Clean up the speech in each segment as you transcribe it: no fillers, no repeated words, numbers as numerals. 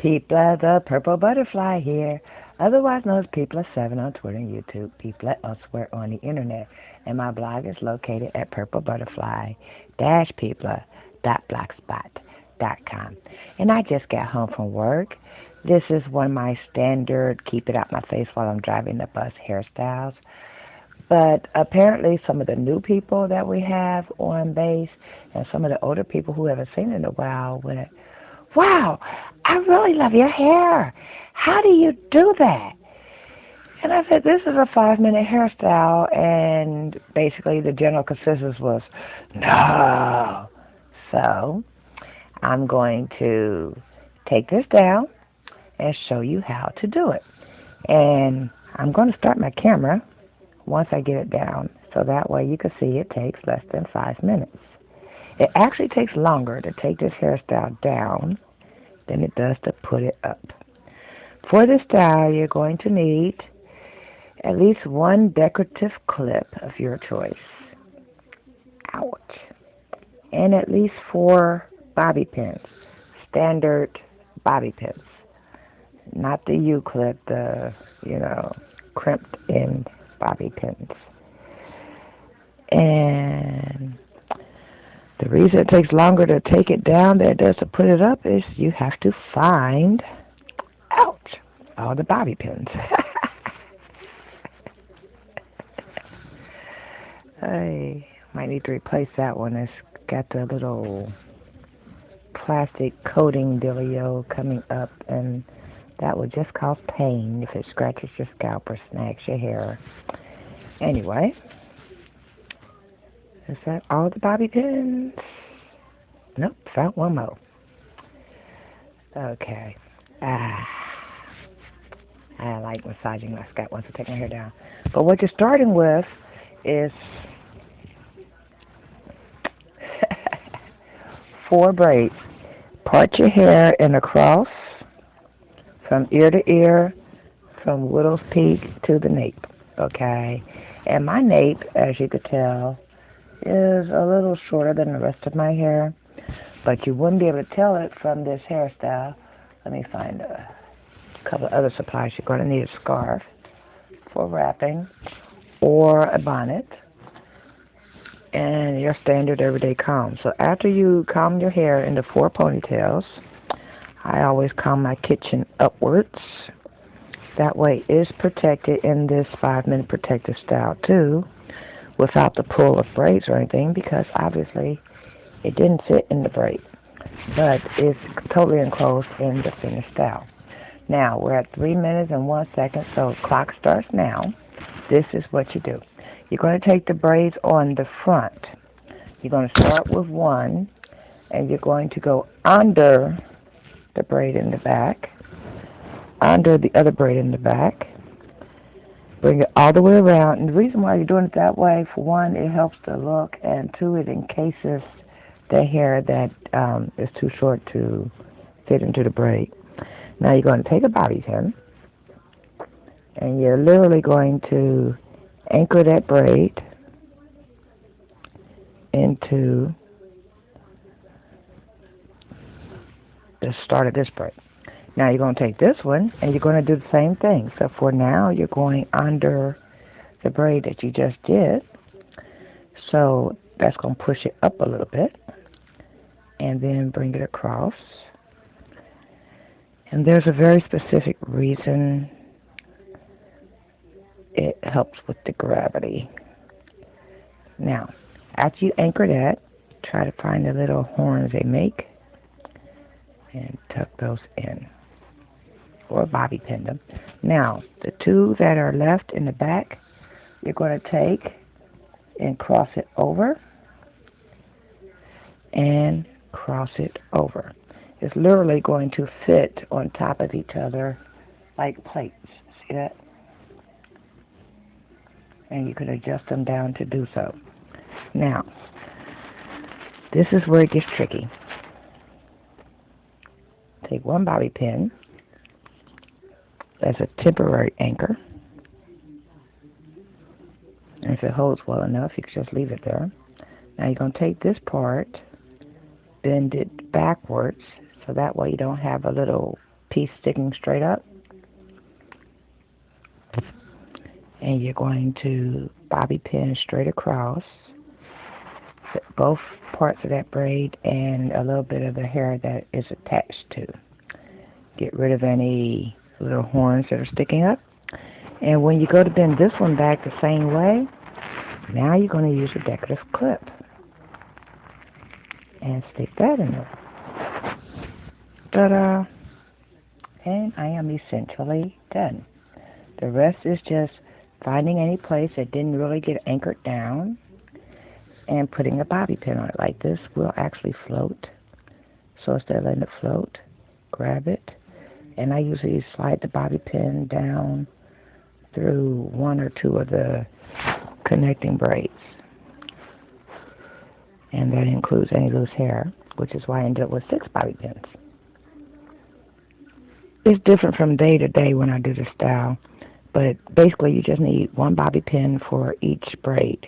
Peepla the Purple Butterfly here, otherwise known as Peepla7 on Twitter and YouTube, Peepla elsewhere on the internet, and my blog is located at purplebutterfly-peepla.blogspot.com. And I just got home from work. This is one of my standard keep it out my face while I'm driving the bus hairstyles. But apparently some of the new people that we have on base and some of the older people who haven't seen it in a while went, "Wow, I really love your hair. How do you do that?" And I said, "This is a 5-minute hairstyle," and basically the general consensus was, "No." So I'm going to take this down and show you how to do it. And I'm going to start my camera once I get it down, so that way you can see it takes less than 5 minutes. It actually takes longer to take this hairstyle down than it does to put it up. For this style, you're going to need at least one decorative clip of your choice. Ouch. And at least 4 bobby pins, standard bobby pins. Not the U-clip, the, crimped in bobby pins. And the reason it takes longer to take it down than it does to put it up is you have to find, ouch, all the bobby pins. I might need to replace that one. It's got the little plastic coating dealio coming up, and that would just cause pain if it scratches your scalp or snags your hair. Anyway, is that all the bobby pins? Nope, found one more. Okay. I like massaging my scalp once I take my hair down. But what you're starting with is 4 braids. Part your hair in a cross from ear to ear, from widow's peak to the nape, okay? And my nape, as you could tell, is a little shorter than the rest of my hair, but you wouldn't be able to tell it from this hairstyle. Let me find a couple of other supplies. You're going to need a scarf for wrapping or a bonnet and your standard everyday comb. So after you comb your hair into 4 ponytails, I always comb my kitchen upwards. That way it's protected in this 5-minute protective style too, without the pull of braids or anything, because obviously it didn't fit in the braid, but it's totally enclosed in the finished style. Now we're at 3 minutes and 1 second, so clock starts now. This is what you do. You're going to take the braids on the front. You're going to start with 1, and you're going to go under the braid in the back, under the other braid in the back, bring it all the way around. And the reason why you're doing it that way, for 1, it helps the look, and 2, it encases the hair that is too short to fit into the braid. Now you're going to take a bobby pin, and you're literally going to anchor that braid into the start of this braid. Now you're going to take this one and you're going to do the same thing. So for now, you're going under the braid that you just did. So that's going to push it up a little bit and then bring it across. And there's a very specific reason it helps with the gravity. Now, after you anchor that, try to find the little horns they make and tuck those in, or bobby pin them. Now, the 2 that are left in the back, you're going to take and cross it over and cross it over. It's literally going to fit on top of each other like plates. See that? And you can adjust them down to do so. Now, this is where it gets tricky. Take 1 bobby pin as a temporary anchor. And if it holds well enough, you can just leave it there. Now you're going to take this part, bend it backwards, so that way you don't have a little piece sticking straight up. And you're going to bobby pin straight across both parts of that braid and a little bit of the hair that is attached to. Get rid of any little horns that are sticking up. And when you go to bend this one back the same way, now you're going to use a decorative clip and stick that in there. Ta-da! And I am essentially done. The rest is just finding any place that didn't really get anchored down and putting a bobby pin on it. Like this will actually float. So instead of letting it float, grab it. And I usually slide the bobby pin down through one or two of the connecting braids. And that includes any loose hair, which is why I ended up with 6 bobby pins. It's different from day to day when I do the style, but basically you just need 1 bobby pin for each braid.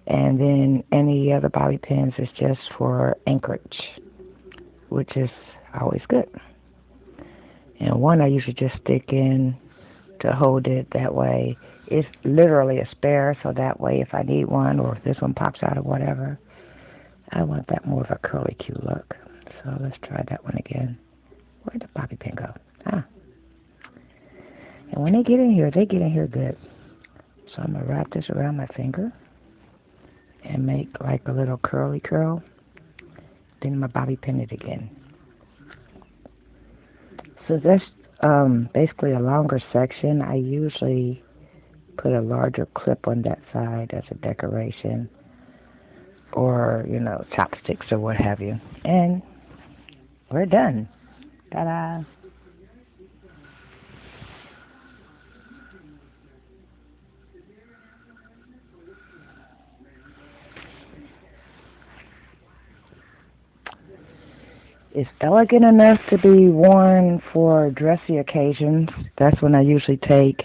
And then any other bobby pins is just for anchorage, which is always good. And one I usually just stick in to hold it. That way it's literally a spare, so that way if I need one or if this one pops out or whatever, I want that more of a curly Q look. So let's try that one again. Where'd the bobby pin go? Ah. And when they get in here good. So I'm going to wrap this around my finger and make like a little curly curl. Then I'm going to bobby pin it again. So that's basically a longer section. I usually put a larger clip on that side as a decoration, or, you know, chopsticks or what have you. And we're done. Ta-da! It's elegant enough to be worn for dressy occasions. That's when I usually take,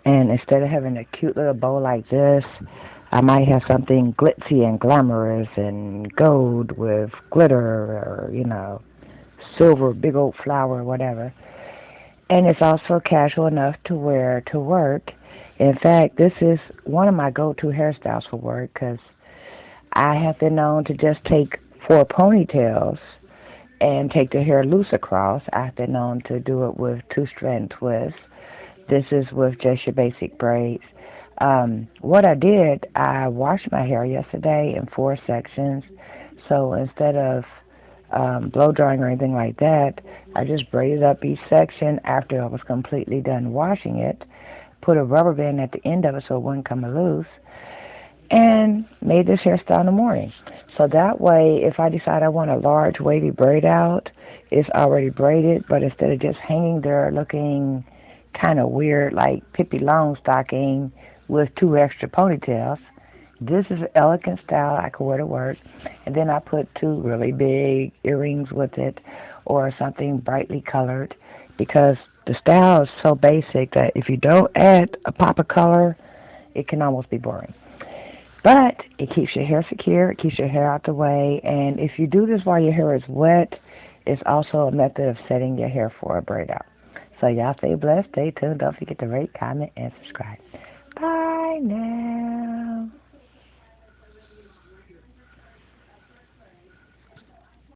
and instead of having a cute little bow like this, I might have something glitzy and glamorous and gold with glitter or, you know, silver, big old flower or whatever. And it's also casual enough to wear to work. In fact, this is one of my go-to hairstyles for work because I have been known to just take 4 ponytails and take the hair loose across. I've been known to do it with 2-strand twists. This is with just your basic braids. What I did, I washed my hair yesterday in 4 sections. So instead of blow drying or anything like that, I just braided up each section after I was completely done washing it, put a rubber band at the end of it so it wouldn't come loose, and made this hairstyle in the morning. So that way, if I decide I want a large wavy braid out, it's already braided, but instead of just hanging there looking kind of weird like Pippi Longstocking with 2 extra ponytails, this is an elegant style I could wear to work. And then I put 2 really big earrings with it or something brightly colored, because the style is so basic that if you don't add a pop of color, it can almost be boring. But it keeps your hair secure, it keeps your hair out the way, and if you do this while your hair is wet, it's also a method of setting your hair for a braid out. So y'all stay blessed, stay tuned, don't forget to rate, comment, and subscribe. Bye now.